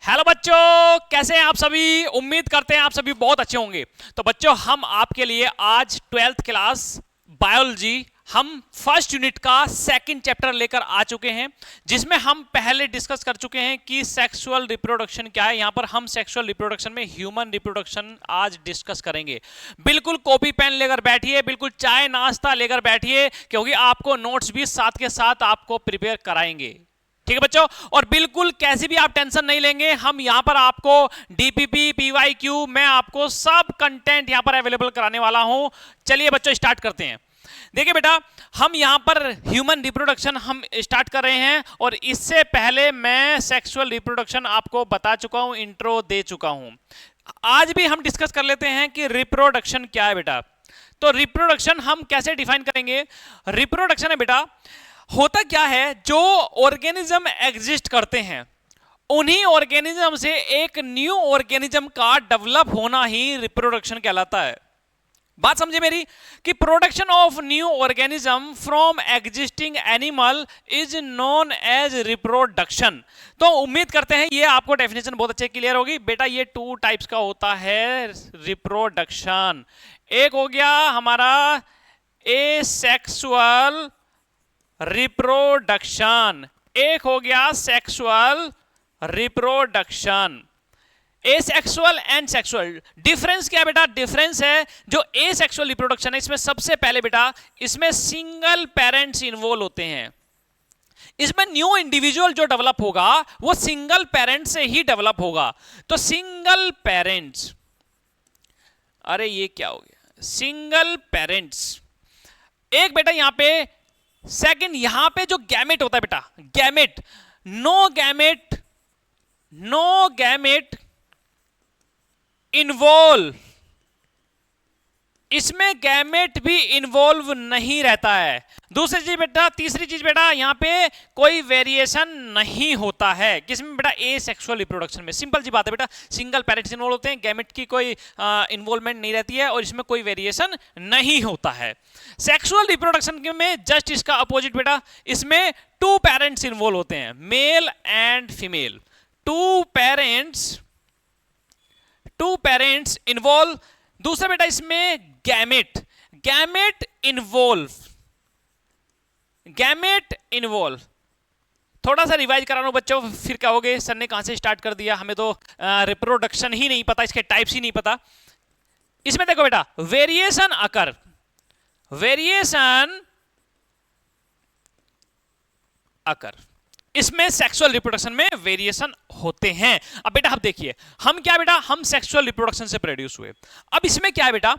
Hello बच्चों, कैसे हैं आप सभी। उम्मीद करते हैं आप सभी बहुत अच्छे होंगे। तो बच्चों, हम आपके लिए आज 12th क्लास बायोलॉजी हम फर्स्ट यूनिट का सेकंड चैप्टर लेकर आ चुके हैं, जिसमें हम पहले डिस्कस कर चुके हैं कि सेक्सुअल रिप्रोडक्शन क्या है। यहां पर हम सेक्सुअल रिप्रोडक्शन में ह्यूमन रिप्रोडक्शन आज डिस्कस करेंगे। बिल्कुल कॉपी पेन लेकर बैठिए, बिल्कुल चाय नाश्ता लेकर बैठिए, क्योंकि आपको नोट्स भी साथ के साथ आपको प्रिपेयर कराएंगे। ठीक है बच्चों, और बिल्कुल कैसी भी आप टेंशन नहीं लेंगे। हम यहां पर आपको डीपीपी पीवाईक्यू में आपको सब कंटेंट यहां पर अवेलेबल कराने वाला हूं। चलिए बच्चों, स्टार्ट करते हैं। देखिए बेटा, हम यहां पर ह्यूमन रिप्रोडक्शन हम स्टार्ट कर रहे हैं, और इससे पहले मैं सेक्सुअल रिप्रोडक्शन आपको बता चुका हूं, इंट्रो दे चुका हूं। आज भी हम डिस्कस कर लेते हैं कि रिप्रोडक्शन क्या है बेटा। तो रिप्रोडक्शन हम कैसे डिफाइन करेंगे। रिप्रोडक्शन है बेटा, होता क्या है, जो ऑर्गेनिज्म एग्जिस्ट करते हैं उन्हीं ऑर्गेनिज्म से एक न्यू ऑर्गेनिज्म का डेवलप होना ही रिप्रोडक्शन कहलाता है। बात समझे मेरी, कि production of new organism from existing animal is known as reproduction. तो उम्मीद करते हैं ये आपको डेफिनेशन बहुत अच्छे क्लियर होगी। बेटा, ये 2 टाइप्स का होता है रिप्रोडक्शन। एक हो गया हमारा एसेक्सुअल रिप्रोडक्शन, एक हो गया sexual reproduction. Asexual and sexual difference क्या है बेटा। डिफरेंस है जो एसेक्सुअल रिप्रोडक्शन है, इसमें सबसे पहले बेटा इसमें सिंगल पेरेंट्स इन्वॉल्व होते हैं। इसमें न्यू इंडिविजुअल जो डेवलप होगा वो सिंगल पेरेंट से ही डेवलप होगा। तो सिंगल पेरेंट्स, अरे ये क्या हो गया, सिंगल पेरेंट्स। एक बेटा यहां पे सेकंड, यहां पे जो गैमेट होता है बेटा, गैमेट, नो गैमेट इन्वॉल्व, इसमें गैमेट भी इन्वॉल्व नहीं रहता है। दूसरी चीज बेटा, तीसरी चीज बेटा, यहां पे कोई वेरिएशन नहीं होता है। किसमें बेटा, एसेक्सुअल रिप्रोडक्शन में। सिंपल सी बात है बेटा, सिंगल पेरेंट्स इन्वॉल्व होते हैं, गैमेट की कोई इन्वॉल्वमेंट नहीं रहती है, और इसमें कोई वेरिएशन नहीं होता है। सेक्सुअल रिप्रोडक्शन में जस्ट इसका अपोजिट बेटा, इसमें 2 पेरेंट्स इन्वॉल्व होते हैं, male and female. 2 parents involve. दूसरा बेटा इसमें गैमेट इन्वॉल्व। थोड़ा सा रिवाइज करा रहा हूं बच्चों, फिर कहोगे सर ने कहां से स्टार्ट कर दिया, हमें तो रिप्रोडक्शन ही नहीं पता, इसके टाइप्स ही नहीं पता। इसमें देखो बेटा, वेरिएशन अकर, इसमें सेक्सुअल रिप्रोडक्शन में वेरिएशन होते हैं। अब बेटा आप देखिए, हम क्या बेटा, हम सेक्सुअल रिप्रोडक्शन से प्रोड्यूस हुए। अब इसमें क्या है बेटा,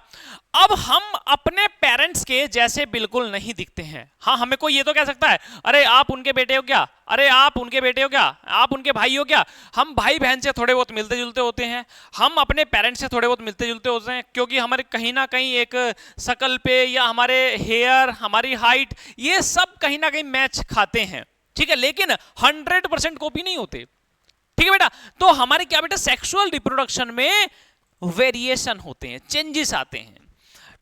अब हम अपने पेरेंट्स के जैसे बिल्कुल नहीं दिखते हैं। हाँ, हमें कोई ये तो कह सकता है, अरे आप उनके बेटे हो क्या, अरे आप उनके बेटे हो क्या, आप उनके भाई हो क्या। हम भाई बहन से थोड़े बहुत मिलते जुलते होते हैं, हम अपने पेरेंट्स से थोड़े बहुत मिलते जुलते होते हैं, क्योंकि हमारे कहीं ना कहीं एक शकल पे या हमारे हेयर, हमारी हाइट, ये सब कहीं ना कहीं मैच खाते हैं। ठीक है, लेकिन 100% कॉपी नहीं होते। ठीक है बेटा, तो हमारे क्या बेटा, सेक्सुअल रिप्रोडक्शन में वेरिएशन होते हैं, चेंजेस आते हैं।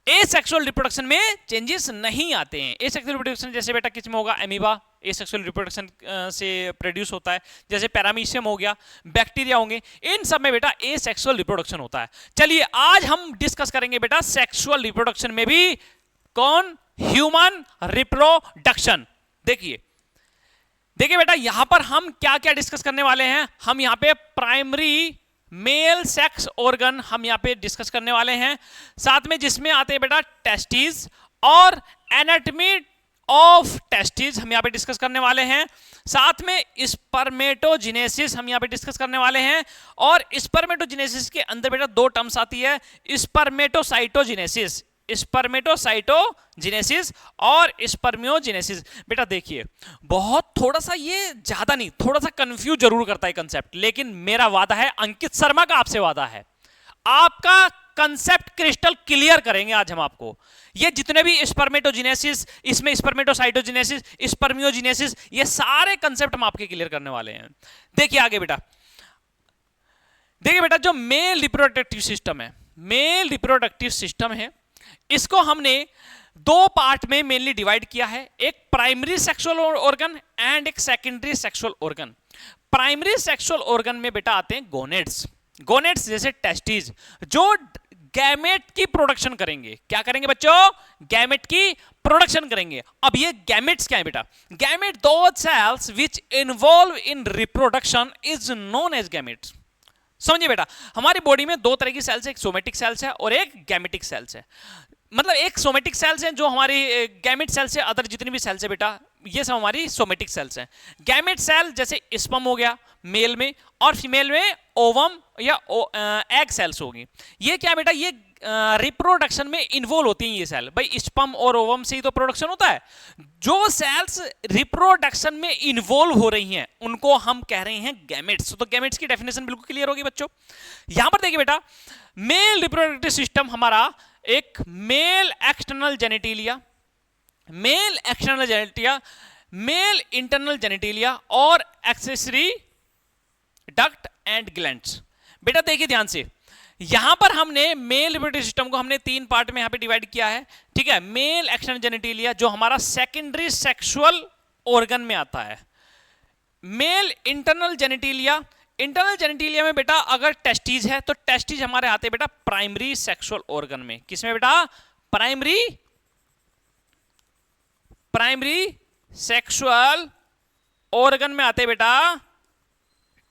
एसेक्सुअल रिप्रोडक्शन में चेंजेस नहीं आते हैं। एसेक्सुअल रिप्रोडक्शन जैसे बेटा किस में होगा, एमीबा एसेक्सुअल रिप्रोडक्शन से प्रोड्यूस होता है, जैसे पैरामीशियम हो गया, बैक्टीरिया होंगे, इन सब में बेटा एसेक्सुअल रिप्रोडक्शन होता है। चलिए आज हम डिस्कस करेंगे बेटा सेक्सुअल रिप्रोडक्शन में भी कौन, ह्यूमन रिप्रोडक्शन। देखिए बेटा, यहां पर हम क्या क्या डिस्कस करने वाले हैं। हम यहां पे प्राइमरी मेल सेक्स ऑर्गन हम यहां पे डिस्कस करने वाले हैं, साथ में जिसमें आते हैं बेटा टेस्टिस और एनाटॉमी ऑफ टेस्टिस हम यहां पे डिस्कस करने वाले हैं। साथ में स्पर्मेटोजेनेसिस हम यहां पे डिस्कस करने वाले हैं, और स्पर्मेटोजेनेसिस के अंदर बेटा 2 टर्म्स आती है, स्पर्मेटोसाइटोजेनेसिस और स्पर्मियोजेनेसिस। बेटा देखिए, बहुत थोड़ा सा, ये ज्यादा नहीं, थोड़ा सा कंफ्यूज जरूर करता है कंसेप्ट, लेकिन मेरा वादा है, अंकित शर्मा का आपसे वादा है, आपका कंसेप्ट क्रिस्टल क्लियर करेंगे आज हम आपको। ये जितने भी स्पर्मेटोजेनेसिस, इसमें स्पर्मेटोसाइटोजेनेसिस, स्पर्मियोजेनेसिस, ये सारे कंसेप्ट हम आपके क्लियर करने वाले हैं। देखिए आगे बेटा, जो मेल रिप्रोडक्टिव सिस्टम है, इसको हमने 2 पार्ट में मेनली डिवाइड किया है, एक प्राइमरी सेक्सुअल ऑर्गन एंड एक secondary sexual organ. Primary sexual organ में बेटा आते हैं गोनेड्स। गोनेड्स जैसे टेस्टिस, जो गैमेट की प्रोडक्शन करेंगे। क्या करेंगे बच्चों? गैमेट की प्रोडक्शन करेंगे। अब ये गैमेट्स क्या है बेटा? Gamete those cells which involve in reproduction is known as gametes. समझिए बेटा, हमारी बॉडी में दो तरह की सेल्स है, एक सोमेटिक सेल्स है और एक गैमेटिक सेल्स है। मतलब एक सोमेटिक सेल्स हैं जो हमारी गैमेट सेल्स है, अदर जितनी भी सेल्स है बेटा ये सब हमारी सोमेटिक सेल्स हैं। गैमेट सेल जैसे स्पर्म हो गया मेल में, और फीमेल में ओवम या एग सेल्स होगी। ये क्या बेटा? ये रिप्रोडक्शन में इन्वॉल्व होती हैं ये सेल। भाई स्पर्म और ओवम से ही तो प्रोडक्शन होता है। जो सेल्स रिप्रोडक्शन में इन्वॉल्व हो रही हैं उनको हम कह रहे हैं गैमेट्स। तो गैमेट्स की डेफिनेशन बिल्कुल क्लियर होगी बच्चों। यहां पर देखिए बेटा, मेल रिप्रोडक्टिव सिस्टम हमारा एक male external genitalia, male external genitalia, mail internal genitalia और एक्सेसरी डक्ट एंड ग्लैंड्स। बेटा देखिए ध्यान से, यहां पर हमने मेल रिप्रोडक्टिव सिस्टम को हमने तीन पार्ट में यहां पे डिवाइड किया है। ठीक है, मेल एक्सटर्नल जेनेटिलिया जो हमारा सेकेंडरी सेक्सुअल ऑर्गन में आता है। Mail internal genitalia, internal genitalia में बेटा अगर टेस्टिस है तो टेस्टिस हमारे आते हैं बेटा प्राइमरी सेक्सुअल ऑर्गन में। किसमें बेटा? प्राइमरी सेक्सुअल ऑर्गन में आते हैं बेटा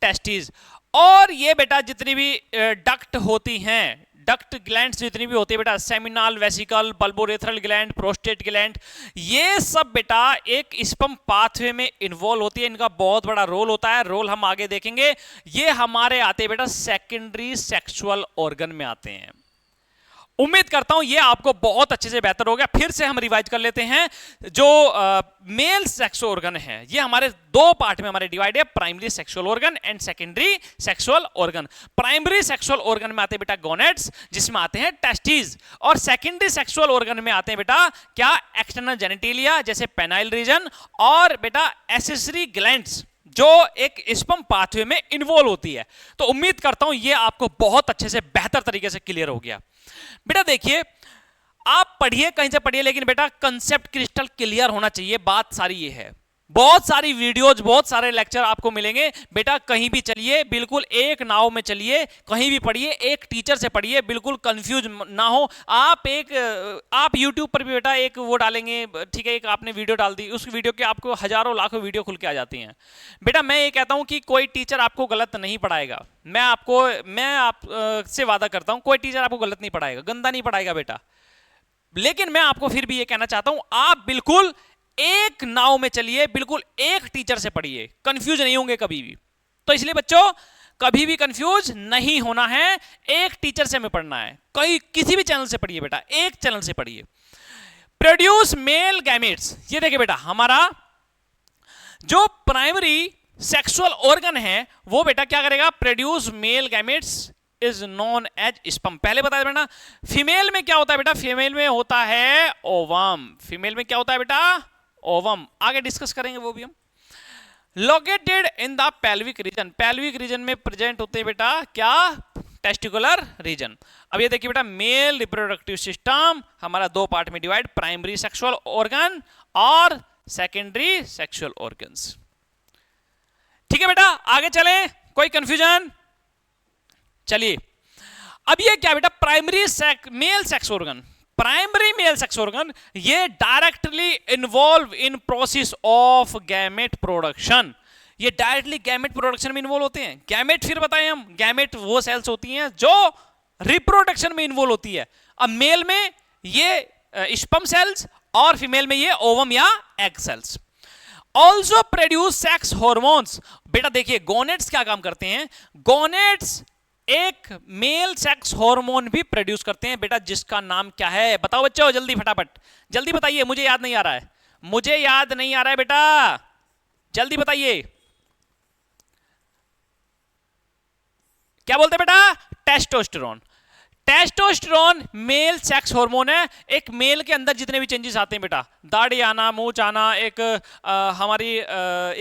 टेस्टिस। और ये बेटा जितनी भी डक्ट होती हैं, डक्ट ग्लैंड्स जितनी भी होती है बेटा, seminal, vesicle, bulbourethral gland, prostate gland, ये सब बेटा एक स्पर्म पाथवे में इन्वॉल्व होती है। इनका बहुत बड़ा रोल होता है, रोल हम आगे देखेंगे। ये हमारे आते हैं बेटा सेकेंडरी सेक्सुअल ऑर्गन में आते हैं। उम्मीद करता हूं ये आपको बहुत अच्छे से बेहतर हो गया। फिर से हम रिवाइज कर लेते हैं। जो मेल सेक्स ऑर्गन है ये हमारे दो पार्ट में हमारे डिवाइड है, primary sexual organ and secondary sexual organ. Primary sexual organ में आते हैं बेटा गोनेड्स, जिसमें आते हैं टेस्टिस, और सेकेंडरी सेक्सुअल ऑर्गन में आते हैं बेटा क्या? एक्सटर्नल जेनेटिलिया जैसे पेनाइल रीजन, और बेटा एक्सेसरी ग्लैंड्स जो एक स्पर्म पाथवे में इन्वॉल्व होती है। तो उम्मीद करता हूं ये आपको बहुत अच्छे से बेहतर तरीके से क्लियर हो गया। बेटा देखिए, आप पढ़िए कहीं से पढ़िए, लेकिन बेटा कंसेप्ट क्रिस्टल क्लियर होना चाहिए। बात सारी ये है, बहुत सारी वीडियोज, बहुत सारे लेक्चर आपको मिलेंगे बेटा। कहीं भी चलिए, बिल्कुल एक नाव में चलिए, कहीं भी पढ़िए, एक टीचर से पढ़िए, बिल्कुल कंफ्यूज ना हो। आप यूट्यूब पर भी बेटा एक वो डालेंगे, ठीक है, एक आपने वीडियो डाल दी, उस वीडियो के आपको हजारों लाखों वीडियो खुल के आ जाती हैं। बेटा मैं ये कहता हूं कि कोई टीचर आपको गलत नहीं पढ़ाएगा। मैं आपसे वादा करता हूं कोई टीचर आपको गलत नहीं पढ़ाएगा, गंदा नहीं पढ़ाएगा बेटा। लेकिन मैं आपको फिर भी ये कहना चाहता हूं, आप बिल्कुल एक नाव में चलिए, बिल्कुल एक टीचर से पढ़िए, कंफ्यूज नहीं होंगे कभी भी। तो इसलिए बच्चों कभी भी कंफ्यूज नहीं होना है, एक टीचर से हमें पढ़ना है। किसी भी चैनल से पढ़िए बेटा, एक चैनल से पढ़िए। प्रोड्यूस मेल गैमेट्स, ये देखिए बेटा हमारा जो प्राइमरी सेक्सुअल ऑर्गन है वो बेटा क्या करेगा? Produce male gametes is known as sperm. पहले बताया बेटा फीमेल में क्या होता है बेटा? फीमेल में होता है ओवम। फीमेल में क्या होता है बेटा? ओवम। आगे डिस्कस करेंगे वो भी हम। Located in the pelvic region, pelvic region में प्रेजेंट होते हैं बेटा क्या? Testicular region. अब ये देखिए बेटा, मेल रिप्रोडक्टिव सिस्टम हमारा दो पार्ट में डिवाइड, प्राइमरी सेक्सुअल ऑर्गन और सेकेंडरी सेक्सुअल ऑर्गन्स। ठीक है बेटा, आगे चले, कोई कंफ्यूजन? चलिए, अब ये क्या बेटा? Primary male sex organ, primary male sex organ ये directly involve in process of gamete production. ये डायरेक्टली गैमेट प्रोडक्शन में इन्वॉल्व होते हैं। गैमेट फिर बताएं हम, गैमेट वो सेल्स होती हैं जो रिप्रोडक्शन में इन्वॉल्व होती है। अब मेल में ये स्पर्म सेल्स और फीमेल में ये ओवम या egg cells. Also produce sex hormones. बेटा देखिए गोनेड्स क्या काम करते हैं? गोनेड्स एक मेल सेक्स हार्मोन भी प्रोड्यूस करते हैं बेटा, जिसका नाम क्या है? बताओ बच्चों, जल्दी फटाफट जल्दी बताइए, मुझे याद नहीं आ रहा है, मुझे याद नहीं आ रहा है बेटा, जल्दी बताइए। क्या बोलते हैं बेटा? Testosterone. Testosterone mail sex hormone है। एक मेल के अंदर जितने भी चेंजेस आते हैं बेटा, दाढ़ी आना, मूंछ आना, हमारी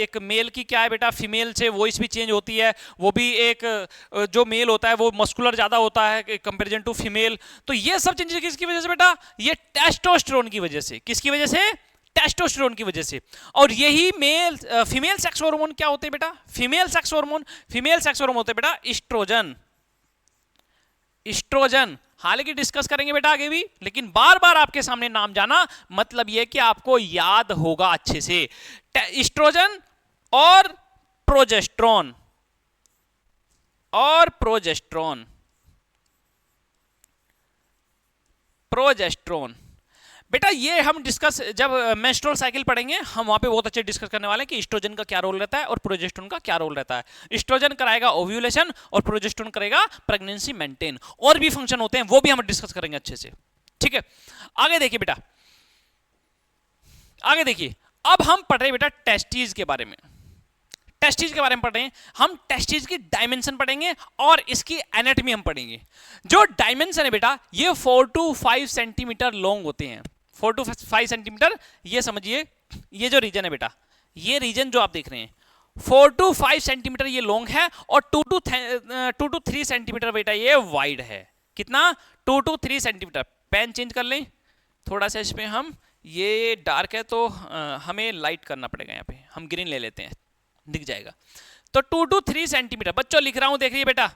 एक मेल की क्या है बेटा, फीमेल से वॉइस भी चेंज होती है। वो भी एक जो मेल होता है वो मस्कुलर ज्यादा होता है कंपेरिजन टू फीमेल। तो ये सब चेंजेस किसकी वजह से बेटा? ये टेस्टोस्टेरोन की वजह से। किसकी वजह से? टेस्टोस्टेरोन की वजह से। और यही फीमेल सेक्स हार्मोन क्या होते हैं बेटा? फीमेल सेक्स हार्मोन होते हैं बेटा एस्ट्रोजन। एस्ट्रोजन हालांकि डिस्कस करेंगे बेटा आगे भी, लेकिन बार बार आपके सामने नाम जाना मतलब यह कि आपको याद होगा अच्छे से। एस्ट्रोजन और प्रोजेस्टेरोन प्रोजेस्टेरोन बेटा ये हम डिस्कस जब मेंस्ट्रुअल साइकिल पढ़ेंगे हम वहां पे बहुत अच्छे डिस्कस करने वाले हैं कि एस्ट्रोजन का क्या रोल रहता है और प्रोजेस्टेरोन का क्या रोल रहता है। एस्ट्रोजन कराएगा ओव्यूलेशन और प्रोजेस्टेरोन करेगा प्रेगनेंसी मेंटेन। और भी फंक्शन होते हैं वो भी हम डिस्कस करेंगे अच्छे से, ठीक है। आगे देखिए बेटा, आगे देखिए, अब हम पढ़ रहे हैं बेटा टेस्टिस के बारे में। टेस्टिस के बारे में पढ़ रहे हैं हम। टेस्टिस की डायमेंशन पढ़ेंगे और इसकी एनाटॉमी हम पढ़ेंगे। जो डायमेंशन है बेटा ये 4 to 5 सेंटीमीटर लॉन्ग होते हैं। 4 to 5 सेंटीमीटर, ये समझिए ये जो रीजन है बेटा, ये रीजन जो आप देख रहे हैं 4 to 5 सेंटीमीटर ये लॉन्ग है और 2 to 3 सेंटीमीटर बेटा ये वाइड है। कितना? 2 to 3 सेंटीमीटर। पेन चेंज कर लें थोड़ा सा इसमें, हम ये डार्क है तो हमें लाइट करना पड़ेगा, यहाँ पे हम ग्रीन ले लेते हैं, दिख जाएगा। तो 2 to 3 सेंटीमीटर बच्चों लिख रहा हूं, देखिए बेटा।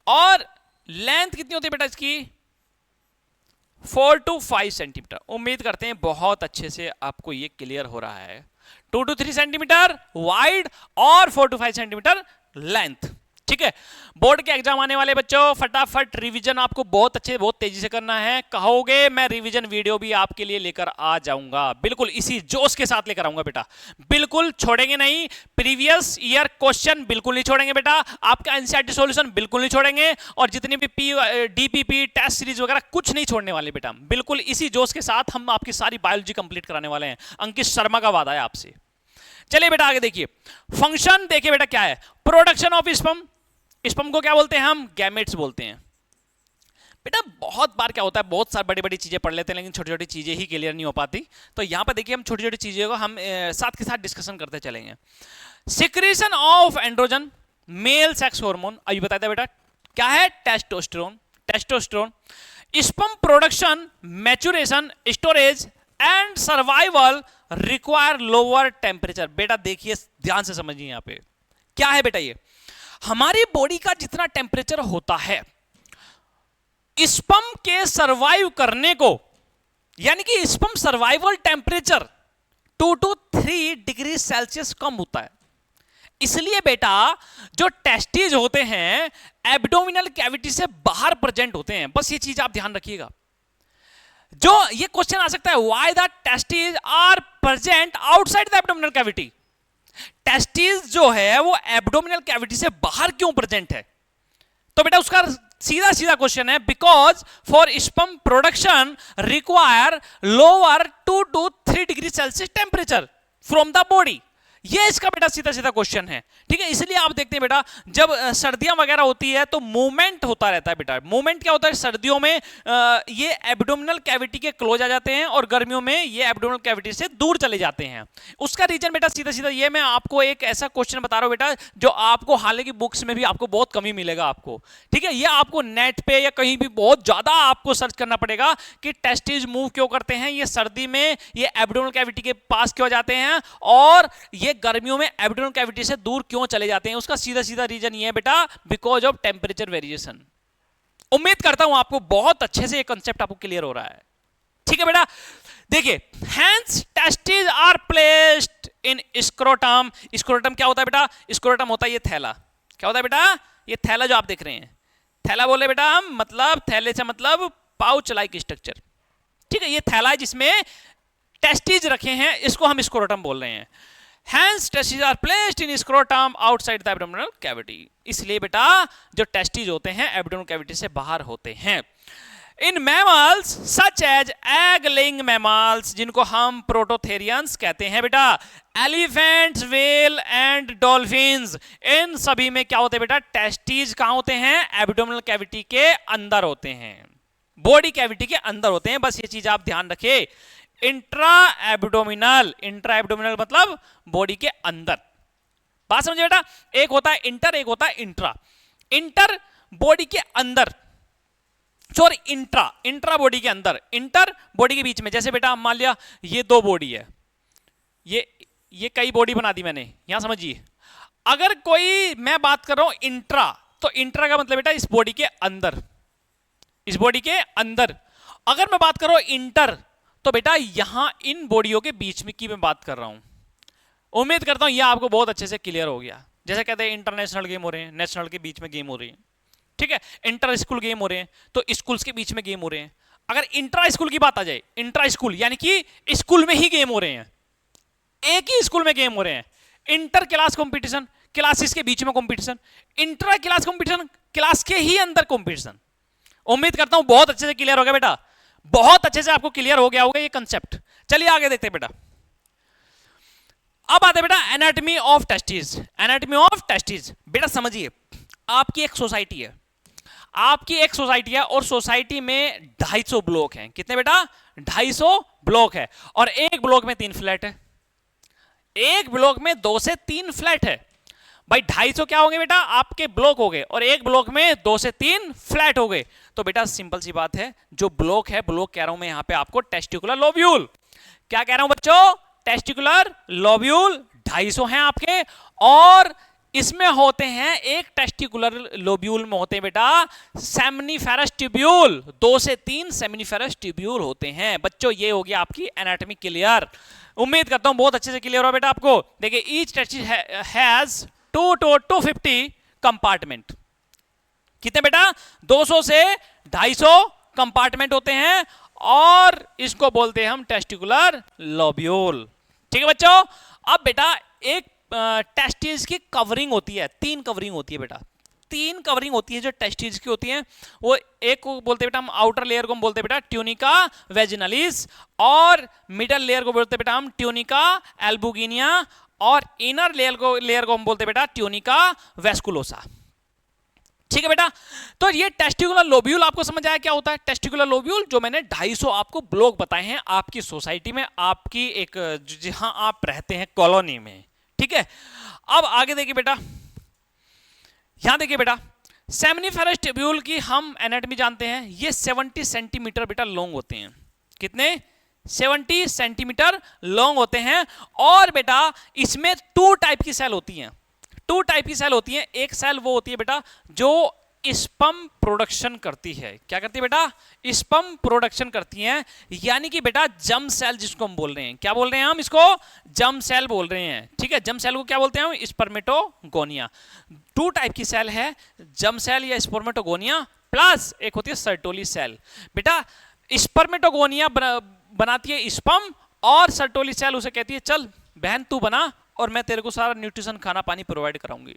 और लेंथ कितनी होती है बेटा इसकी? 4 to 5 सेंटीमीटर। उम्मीद करते हैं बहुत अच्छे से आपको ये क्लियर हो रहा है। 2 to 3 सेंटीमीटर वाइड और 4 to 5 सेंटीमीटर लेंथ, ठीक है। बोर्ड के एग्जाम आने वाले बच्चों फटाफट रिवीजन आपको बहुत अच्छे बहुत तेजी से करना है। कहोगे मैं रिवीजन वीडियो भी आपके लिए लेकर आ जाऊंगा, बिल्कुल इसी जोश के साथ लेकर आऊंगा बेटा, बिल्कुल छोड़ेंगे नहीं। प्रीवियस ईयर क्वेश्चन बिल्कुल नहीं छोड़ेंगे बेटा, आपका एनसीईआरटी सॉल्यूशन बिल्कुल नहीं छोड़ेंगे, और जितनी भी डीपीपी टेस्ट सीरीज वगैरह कुछ नहीं छोड़ने वाले बेटा। बिल्कुल इसी जोश के साथ हम आपकी सारी बायोलॉजी कंप्लीट कराने वाले हैं। अंकित शर्मा का वादा है आपसे। चलिए बेटा आगे देखिए, फंक्शन देखिए बेटा क्या है। प्रोडक्शन ऑफ स्पर्म, स्पर्म को क्या बोलते हैं हम? गैमेट्स बोलते हैं बेटा। बहुत बार क्या होता है, बहुत सारी बड़ी बड़ी चीजें पढ़ लेते हैं लेकिन छोटी छोटी चीजें ही क्लियर नहीं हो पाती। तो यहां पर देखिए हम छोटी छोटी चीजें को हम साथ के साथ डिस्कशन करते चलेंगे। Secretion of androgen mail sex hormone, अभी बताया बेटा क्या है? Testosterone. Testosterone. Sperm production, maturation, storage and survival require lower temperature. बेटा देखिए ध्यान से समझिए, यहां पे क्या है बेटा, ये हमारी बॉडी का जितना टेम्परेचर होता है स्पर्म के सरवाइव करने को, यानी कि sperm survival temperature 2 to 3 degree Celsius कम होता है। इसलिए बेटा जो टेस्टिस होते हैं एब्डोमिनल कैविटी से बाहर प्रेजेंट होते हैं। बस ये चीज आप ध्यान रखिएगा। जो ये क्वेश्चन आ सकता है, why the testis are present outside the abdominal cavity. Testis जो है वो एब्डोमिनल कैविटी से बाहर क्यों प्रेजेंट है? तो बेटा उसका सीधा सीधा क्वेश्चन है, because for sperm production require lower 2 to 3 degree Celsius temperature from the body. ये इसका बेटा सीधा सीधा क्वेश्चन है, ठीक है। इसलिए आप देखते हैं बेटा जब सर्दियां वगैरह होती है तो मूवमेंट होता रहता है बेटा। मूवमेंट क्या होता है? सर्दियों में ये एब्डोमिनल कैविटी के क्लोज आ जाते हैं और गर्मियों में ये एब्डोमिनल कैविटी से दूर चले जाते हैं। उसका रीजन बेटा सीधा सीधा ये, मैं आपको एक ऐसा क्वेश्चन बता रहा हूं बेटा जो आपको हालांकि बुक्स में भी आपको बहुत कमी मिलेगा आपको, ठीक है। ये आपको नेट पे या कहीं भी बहुत ज्यादा आपको सर्च करना पड़ेगा कि टेस्टिस मूव क्यों करते हैं, ये सर्दी में ये एब्डोमिनल कैविटी के पास क्यों जाते हैं और ये गर्मियों में एब्डोमिनल कैविटी से दूर क्यों चले जाते हैं। उसका सीधा सीधा रीजन ये है बेटा, बिकॉज ऑफ टेम्परेचर वेरिएशन। उम्मीद करता हूं आपको बहुत अच्छे से ये कांसेप्ट आपको क्लियर हो रहा है, ठीक है बेटा। देखिए hence testis are placed in scrotum. Scrotum क्या होता है बेटा? स्क्रोटम होता है ये थैला। क्या होता है बेटा? ये थैला जो आप देख रहे हैं, थैला बोले बेटा हम, मतलब थैले से मतलब पाउच लाइक स्ट्रक्चर, ठीक है। ये थैला है जिसमें टेस्टिस रखे हैं, इसको हम स्क्रोटम बोल रहे हैं। Hence testes are placed in scrotum outside the abdominal cavity। इसलिए बेटा जो टेस्टिस होते हैं एब्डोमिनल कैविटी से बाहर होते हैं। In mammals such as egg laying mammals, जिनको हम प्रोटोथेरियंस कहते हैं बेटा, एलिफेंट्स, व्हेल एंड डॉल्फिन्स, इन सभी में क्या होते हैं बेटा? टेस्टिस कहां होते हैं? एब्डोमिनल कैविटी के अंदर होते हैं, बॉडी कैविटी के अंदर होते हैं। बस ये चीज आप ध्यान रखिए। इंट्रा एब्डोमिनल, इंट्रा एब्डोमिनल मतलब बॉडी के अंदर। बात समझे बेटा? एक होता है इंटर, एक होता है इंट्रा। इंटर बॉडी के अंदर, सॉरी इंट्रा, इंट्रा बॉडी के अंदर, इंटर बॉडी के बीच में। जैसे बेटा मान लिया ये दो बॉडी है, ये कई बॉडी बना दी मैंने, यहां समझिए। अगर कोई मैं बात कर रहा हूं इंट्रा, तो इंट्रा का मतलब बेटा इस बॉडी के अंदर, इस बॉडी के अंदर। अगर मैं बात कर रहा हूं इंटर, तो बेटा यहां इन बॉडियों के बीच में की मैं बात कर रहा हूं। उम्मीद करता हूं यह आपको बहुत अच्छे से क्लियर हो गया। जैसे कहते हैं इंटरनेशनल गेम हो रहे हैं, नेशनल के बीच में गेम हो रही है, ठीक है, इंटर स्कूल गेम हो रहे हैं, तो स्कूल्स के बीच में गेम हो रहे हैं। अगर इंट्रा स्कूल की बात आ जाए, इंट्रा स्कूल यानी कि स्कूल में ही गेम हो रहे हैं, एक ही स्कूल में गेम हो रहे हैं। इंटर क्लास कंपटीशन, क्लासेस के बीच में competition. Intra class competition, class के ही अंदर कंपटीशन। उम्मीद करता हूं बहुत अच्छे से क्लियर हो गया बेटा, बहुत अच्छे से आपको क्लियर हो गया होगा ये कंसेप्ट। चलिए आगे देखते हैं बेटा। अब आते बेटा anatomy of testis. Anatomy of testis बेटा समझिए, आपकी एक सोसाइटी है, आपकी एक सोसाइटी है और सोसाइटी में 250 ब्लॉक हैं। कितने बेटा? 250 ब्लॉक है और एक ब्लॉक में 3 फ्लैट है। एक ब्लॉक में 2 से 3 फ्लैट है भाई। 250 क्या होंगे बेटा? आपके ब्लॉक हो गए और एक ब्लॉक में 2 से 3 फ्लैट हो गए। तो बेटा सिंपल सी बात है, जो ब्लॉक है, ब्लॉक कह रहा हूं मैं यहां पे आपको टेस्टिकुलर लोब्यूल। क्या कह रहा हूं बच्चों? टेस्टिकुलर लोब्यूल 250 हैं आपके, और इसमें होते हैं एक टेस्टिकुलर लोब्यूल में होते हैं बेटा सेमनीफेरस ट्यूब्यूल। 2 से 3 सेमनीफेरस ट्यूब्यूल होते हैं। बच्चों ये हो गया आपकी एनाटॉमी क्लियर। उम्मीद करता हूं बहुत अच्छे से क्लियर हो बेटा आपको। देखिए ईच टेस्टिस हैज 250 कंपार्टमेंट। कितने बेटा? 200 से 250 कंपार्टमेंट होते हैं और इसको बोलते हैं हम टेस्टिकुलर लोब्यूल। ठीक है बच्चों। अब बेटा एक टेस्टिस की कवरिंग होती है, 3 कवरिंग होती है बेटा, 3 कवरिंग होती है जो टेस्टिस की होती हैं। वो एक को बोलते हैं बेटा हम आउटर लेयर को हम बोलते हैं बेटा ट्यूनिका वेजिनालिस, और मिडल लेयर को बोलते हैं बेटा हम ट्यूनिका एल्बुगिनिया, और इनर लेयर को हम बोलते हैं बेटा ट्यूनिका वेस्कुलोसा। ठीक है बेटा। तो ये टेस्टिकुलर लोब्यूल आपको समझ आया क्या होता है? टेस्टिकुलर लोब्यूल जो मैंने 250 आपको ब्लॉक बताए हैं आपकी सोसाइटी में, आपकी एक जहां आप रहते हैं कॉलोनी में। ठीक है। अब आगे देखिए बेटा, यहां देखिए बेटा सेमनीफेरस ट्यूब्यूल की हम एनाटॉमी जानते हैं। ये 70 सेंटीमीटर बेटा लॉन्ग होते हैं। कितने? 70 सेंटीमीटर लॉन्ग होते हैं। और बेटा इसमें 2 टाइप की सेल होती हैं। 2 टाइप की सेल होती हैं। एक सेल वो होती है बेटा जो स्पर्म प्रोडक्शन करती है। क्या करती है बेटा? स्पर्म प्रोडक्शन करती है, यानी कि बेटा जर्म सेल जिसको हम बोल रहे हैं। क्या बोल रहे हैं हम इसको? जर्म सेल बोल रहे हैं। ठीक है। जर्म सेल को क्या बोलते हैं हम? स्पर्मेटोगोनिया। 2 टाइप की सेल है, जर्म सेल या स्पर्मेटोगोनिया, प्लस एक होती है सर्टोली सेल। बेटा स्पर्मेटोगोनिया बनाती है स्पर्म, और सर्टोली सेल उसे कहती है चल बहन तू बना और मैं तेरे को सारा न्यूट्रिशन खाना पानी प्रोवाइड कराऊंगी।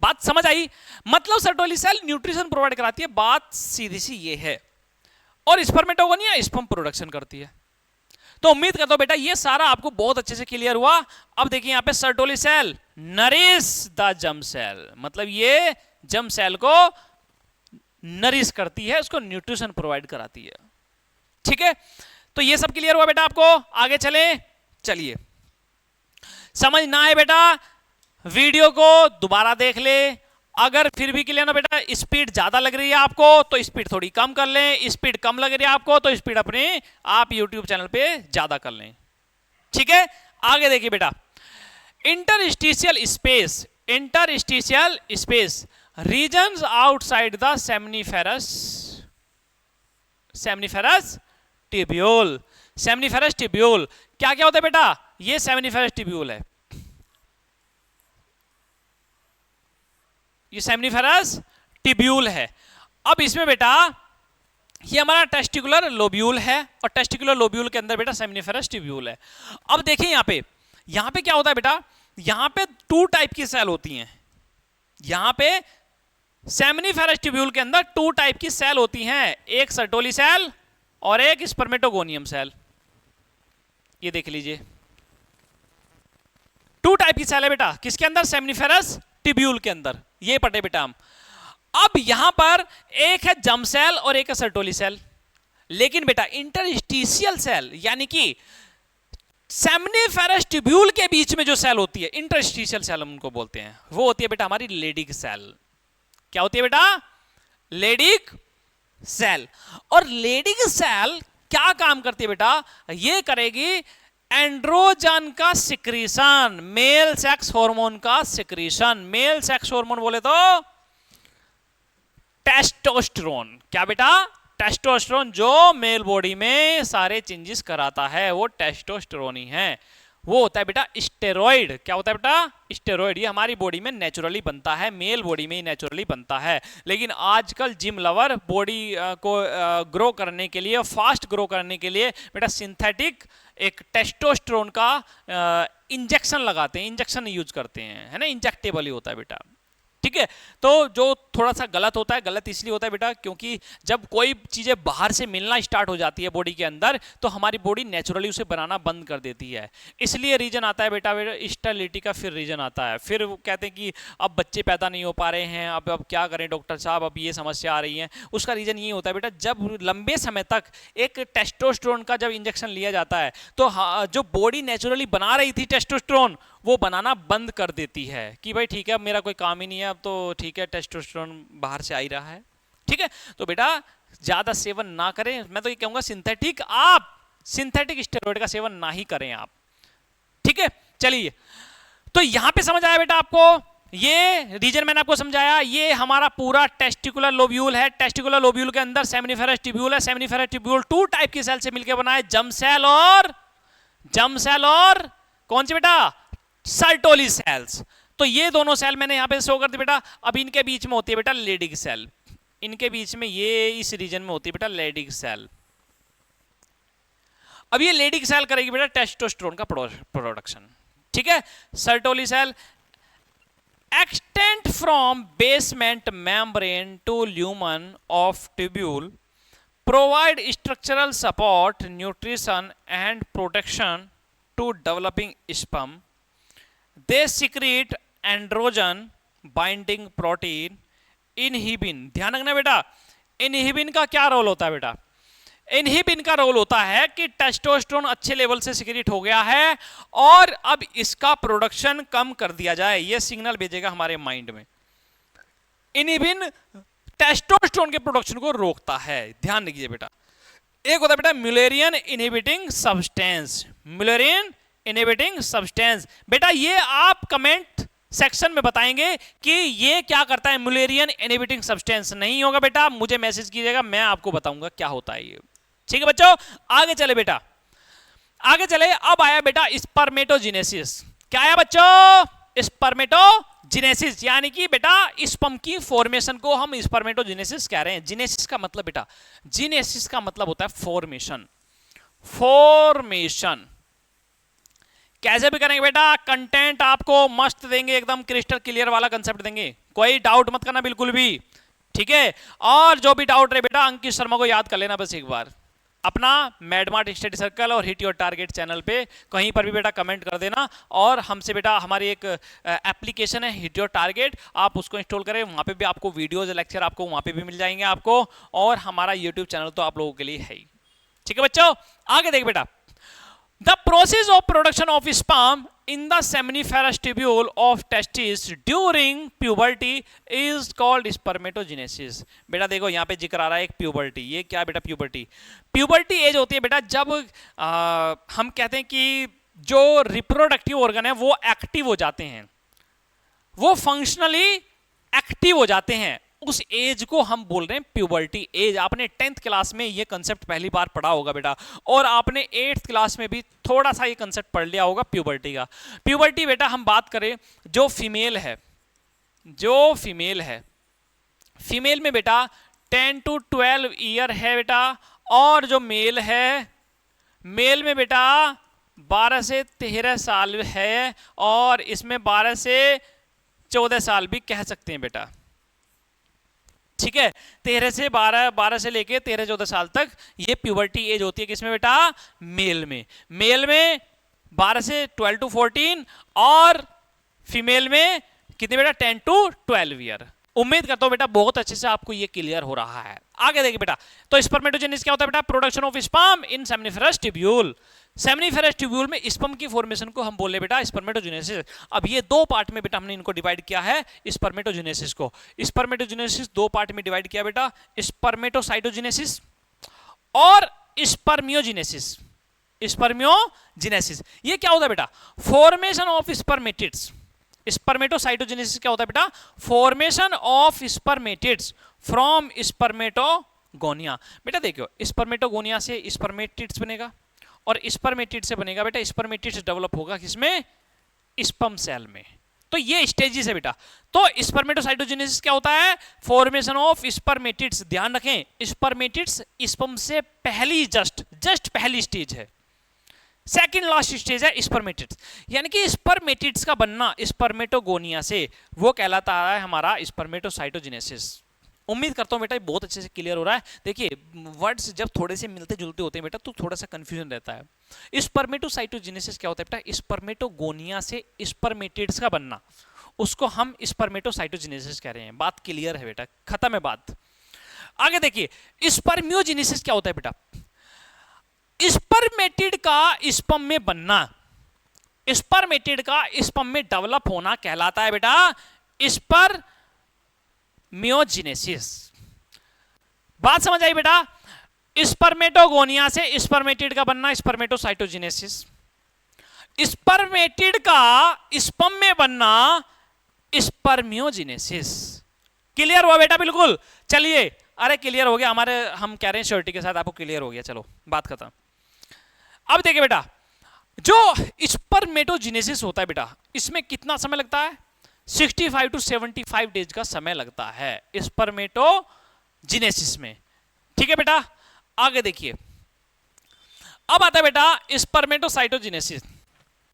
बात समझ आई? मतलब सर्टोली सेल न्यूट्रिशन प्रोवाइड कराती है, बात सीधी सी ये है। और स्पर्मेटोगोनिया स्पर्म प्रोडक्शन करती है। तो उम्मीद करता हूं बेटा ये सारा आपको बहुत अच्छे से क्लियर हुआ। अब देखिए यहां पे Sertoli cell nourish the germ cell, मतलब ये जर्म सेल को नरिश करती है, उसको न्यूट्रिशन प्रोवाइड कराती है। ठीक है। तो ये सब क्लियर हुआ बेटा आपको। आगे चले, चलिए। समझ ना आए बेटा वीडियो को दोबारा देख ले। अगर फिर भी क्लियर ना बेटा, स्पीड ज्यादा लग रही है आपको तो स्पीड थोड़ी कम कर लें, स्पीड कम लग रही है आपको तो स्पीड अपने आप यूट्यूब चैनल पे ज्यादा कर लें। ठीक है। आगे देखिए बेटा, interstitial space, interstitial space regions outside the seminiferous tubule. Seminiferous tubule क्या क्या होता है बेटा? ये सेमनीफेरस ट्यूब्यूल है, ये सेमनीफेरस ट्यूब्यूल है। अब इसमें बेटा ये हमारा टेस्टिकुलर लोब्यूल है, और टेस्टिकुलर लोब्यूल के अंदर बेटा सेमनीफेरस ट्यूब्यूल है। अब देखिए यहां पे क्या होता है बेटा, यहां पे 2 टाइप की सेल होती हैं। यहां पे सेमनीफेरस ट्यूब्यूल के अंदर 2 टाइप की सेल होती हैं, एक सर्टोली सेल और एक स्पर्मेटोगोनियम सेल। ये देख लीजिए 2 टाइप की सेल है बेटा, किसके अंदर? सेमनीफेरस ट्यूब्यूल के अंदर। ये पढ़े बेटा हम। अब यहां पर एक है जर्म सेल और एक है सर्टोली सेल, लेकिन बेटा इंटरस्टिशियल सेल यानी कि सेमनीफेरस ट्यूब्यूल के बीच में जो सेल होती है, इंटरस्टिशियल सेल हम उनको बोलते हैं, वो होती है बेटा हमारी लेडिक सेल। क्या होती है बेटा? Leydig cell. और लेडिक सेल क्या काम करती है बेटा? ये करेगी एंड्रोजन का सिक्रीशन, मेल सेक्स हार्मोन का सिक्रीशन। मेल सेक्स हार्मोन बोले तो टेस्टोस्टेरोन। क्या बेटा? टेस्टोस्टेरोन, जो मेल बॉडी में सारे चेंजेस कराता है वो टेस्टोस्टेरोन ही है। वो होता है बेटा स्टेरॉइड। क्या होता है बेटा? स्टेरॉइड। ये हमारी बॉडी में नेचुरली बनता है, मेल बॉडी में ही नेचुरली बनता है। लेकिन आजकल जिम लवर बॉडी को ग्रो करने के लिए, फास्ट ग्रो करने के लिए बेटा सिंथेटिक एक टेस्टोस्टेरोन का इंजेक्शन लगाते हैं, इंजेक्शन यूज करते हैं, है ना, इंजेक्टेबल ही होता है बेटा। ठीक है, तो जो थोड़ा सा गलत होता है, गलत इसलिए होता है बेटा क्योंकि जब कोई चीजें बाहर से मिलना स्टार्ट हो जाती है बॉडी के अंदर तो हमारी बॉडी नेचुरली उसे बनाना बंद कर देती है। इसलिए रीजन आता है बेटा स्टेरिलिटी का। फिर रीजन आता है, फिर वो कहते हैं कि अब बच्चे पैदा नहीं हो पा रहे हैं, अब क्या करें डॉक्टर साहब, अब ये समस्या आ रही है। उसका रीजन ये होता है बेटा, जब लंबे समय तक एक टेस्टोस्टेरोन का जब इंजेक्शन लिया जाता है तो जो बॉडी नेचुरली बना रही थी टेस्टोस्टेरोन वो बनाना बंद कर देती है कि भाई ठीक है अब मेरा कोई काम ही नहीं है, अब तो ठीक है टेस्टोस्टेरोन बाहर से आ ही रहा है। ठीक है, तो बेटा ज्यादा सेवन ना करें। मैं तो ये कहूंगा सिंथेटिक स्टेरॉइड का सेवन ना ही करें आप। ठीक है, चलिए, तो यहां पे समझ आया बेटा आपको? ये रीजन मैंने आपको समझाया। ये हमारा पूरा टेस्टिकुलर लोब्यूल है। टेस्टिकुलर लोब्यूल के अंदर सेमिनिफेरस ट्यूब्यूल है। सेमिनिफेरस ट्यूब्यूल 2 टाइप की सेल से मिलकर बना है, जर्म सेल और कौन सी बेटा? Sertoli cells. तो ये दोनों सेल मैंने यहां पे शो कर दी बेटा। अब इनके बीच में होती है बेटा लेडिग सेल। इनके बीच में ये इस रीजन में होती है बेटा लेडिग सेल। अब ये लेडिग सेल करेगी बेटा टेस्टोस्टेरोन का प्रोडक्शन। ठीक है, Sertoli cell extend from basement membrane to lumen of tubule, provide structural support, nutrition and protection to developing sperm. They secrete androgen binding protein inhibin। ध्यान रखना बेटा, इनहिबिन का क्या रोल होता है बेटा? इनहिबिन का रोल होता है कि टेस्टोस्टेरोन अच्छे लेवल से सिक्रीट हो गया है और अब इसका प्रोडक्शन कम कर दिया जाए, ये सिग्नल भेजेगा हमारे माइंड में। इनहिबिन टेस्टोस्टेरोन के प्रोडक्शन को रोकता है। ध्यान रखिए बेटा। एक होता है बेटा Mullerian inhibiting substance. Mullerian inhibiting substance बेटा ये आप कमेंट सेक्शन में बताएंगे कि ये क्या करता है। म्यूलेरियन इनहिबिटिंग सब्सटेंस नहीं होगा बेटा, मुझे मैसेज कीजिएगा, मैं आपको बताऊंगा क्या होता है ये। ठीक है बच्चों, आगे चले बेटा, आगे चले। अब आया बेटा स्पर्मेटोजेनेसिस। क्या आया बच्चों? स्पर्मेटोजेनेसिस, यानी कि बेटा स्पर्म की फॉर्मेशन को हम स्पर्मेटोजेनेसिस कह रहे हैं। जेनेसिस का मतलब बेटा, जेनेसिस का मतलब होता है फॉर्मेशन। फॉर्मेशन कैसे भी करेंगे बेटा, कंटेंट आपको मस्त देंगे, एकदम क्रिस्टल क्लियर वाला कंसेप्ट देंगे, कोई डाउट मत करना बिल्कुल भी। ठीक है, और जो भी डाउट रहे बेटा अंकित शर्मा को याद कर लेना बस एक बार। अपना मैडमार्ट स्टडी सर्कल और हिट योर टारगेट चैनल पे कहीं पर भी बेटा कमेंट कर देना। और हमसे बेटा हमारी एक एप्लीकेशन है हिट योर टारगेट, आप उसको इंस्टॉल करें, वहां पे भी आपको वीडियोज लेक्चर आपको वहां पे भी मिल जाएंगे आपको, और हमारा यूट्यूब चैनल तो आप लोगों के लिए है ही। ठीक है बच्चों, आगे देख बेटा। The process of production of sperm in the seminiferous tubule of testis during puberty is called spermatogenesis। बेटा देखो यहाँ पे जिक्र आ रहा है एक प्यूबर्टी। ये क्या बेटा? प्यूबर्टी। प्यूबर्टी एज होती है बेटा जब हम कहते हैं कि जो रिप्रोडक्टिव ऑर्गन है वो एक्टिव हो जाते हैं, वो फंक्शनली एक्टिव हो जाते हैं, उस एज को हम बोल रहे हैं प्यूबर्टी एज। आपने 10th क्लास में ये कंसेप्ट पहली बार पढ़ा होगा बेटा, और आपने 8th क्लास में भी थोड़ा सा ये कंसेप्ट पढ़ लिया होगा प्यूबर्टी का। प्यूबर्टी बेटा हम बात करें जो फीमेल है, फीमेल में बेटा 10 to 12 ईयर है बेटा, और जो मेल है, मेल में बेटा 12 से 13 साल है, और इसमें 12 से 14 साल भी कह सकते हैं बेटा। ठीक है, 13 से 12 से लेके 13-14 साल तक ये प्यूबर्टी एज होती है। किसमें बेटा? मेल में। मेल में 12 से 12 to 14, और फीमेल में कितने बेटा? 10 to 12 ईयर। उम्मीद करता हूं बेटा बहुत अच्छे से आपको ये क्लियर हो रहा है। आगे देखिए बेटा, तो स्पर्मेटोजेनेसिस क्या होता है बेटा? Production of sperm in seminiferous tubule. Seminiferous tubule में स्पर्म की फॉर्मेशन को हम बोले बेटा स्पर्मेटोजेनेसिस। अब ये दो पार्ट में बेटा हमने इनको डिवाइड किया है स्पर्मेटोजेनेसिस को। स्पर्मेटोजेनेसिस दो पार्ट में डिवाइड किया बेटा, स्पर्मेटोसाइटोजेनेसिस और स्पर्मियोजेनेसिस। स्पर्मियोजेनेसिस। ये क्या होता है बेटा? Formation of spermatids. स्पर्मेटोसाइटोजेनेसिस क्या होता है बेटा? Formation of spermatids from spermatogonia. बेटा देखियो, स्पर्मेटोगोनिया से स्पर्मेटिड्स बनेगा और स्पर्मेटिड से बनेगा बेटा स्पर्मेटिड्स डेवलप होगा किसमें? स्पर्म सेल में। तो ये स्टेजेस है बेटा। तो स्पर्मेटोसाइटोजेनेसिस क्या होता है? Formation of spermatids. ध्यान रखें, स्पर्मेटिड्स स्पर्म से पहली जस्ट पहली स्टेज है, सेकंड लास्ट स्टेज है स्पर्मेटिड्स। यानी कि स्पर्मेटिड्स का बनना स्पर्मेटोगोनिया से, वो कहलाता है हमारा स्पर्मेटोसाइटोजेनेसिस। उम्मीद करता हूं बेटा ये बहुत अच्छे से क्लियर हो रहा है। देखिए वर्ड्स जब थोड़े से मिलते जुलते होते हैं बेटा तो थोड़ा सा कंफ्यूजन रहता है। स्पर्मेटोसाइटोजेनेसिस क्या होता है बेटा? स्पर्मेटोगोनिया से स्पर्मेटिड्स का बनना, उसको हम स्पर्मेटोसाइटोजेनेसिस कह रहे हैं। बात क्लियर है बेटा, खत्म है बात। आगे देखिए, स्पर्मियोजेनेसिस क्या होता है बेटा? स्पर्मेटिड का स्पर्म में बनना, स्पर्मेटिड का स्पर्म में डेवलप होना कहलाता है बेटा स्पर्मियोजेनेसिस। बात समझ आई बेटा? स्पर्मेटोगोनिया से स्पर्मेटिड का बनना स्पर्मेटोसाइटोजेनेसिस, स्पर्मेटिड का स्पर्म में बनना स्पर्मियोजेनेसिस। क्लियर हुआ बेटा? बिल्कुल। चलिए, अरे क्लियर हो गया हमारे, हम कह रहे हैं श्योरिटी के साथ आपको क्लियर हो गया। चलो बात खत्म। अब देखिए बेटा, जो स्पर्मेटोजेनेसिस होता है बेटा, इसमें कितना समय लगता है? 65 to 75 डेज का समय लगता है स्पर्मेटोजेनेसिस में। ठीक है बेटा? आगे देखिए, अब आता है बेटा स्पर्मेटोसाइटोजेनेसिस।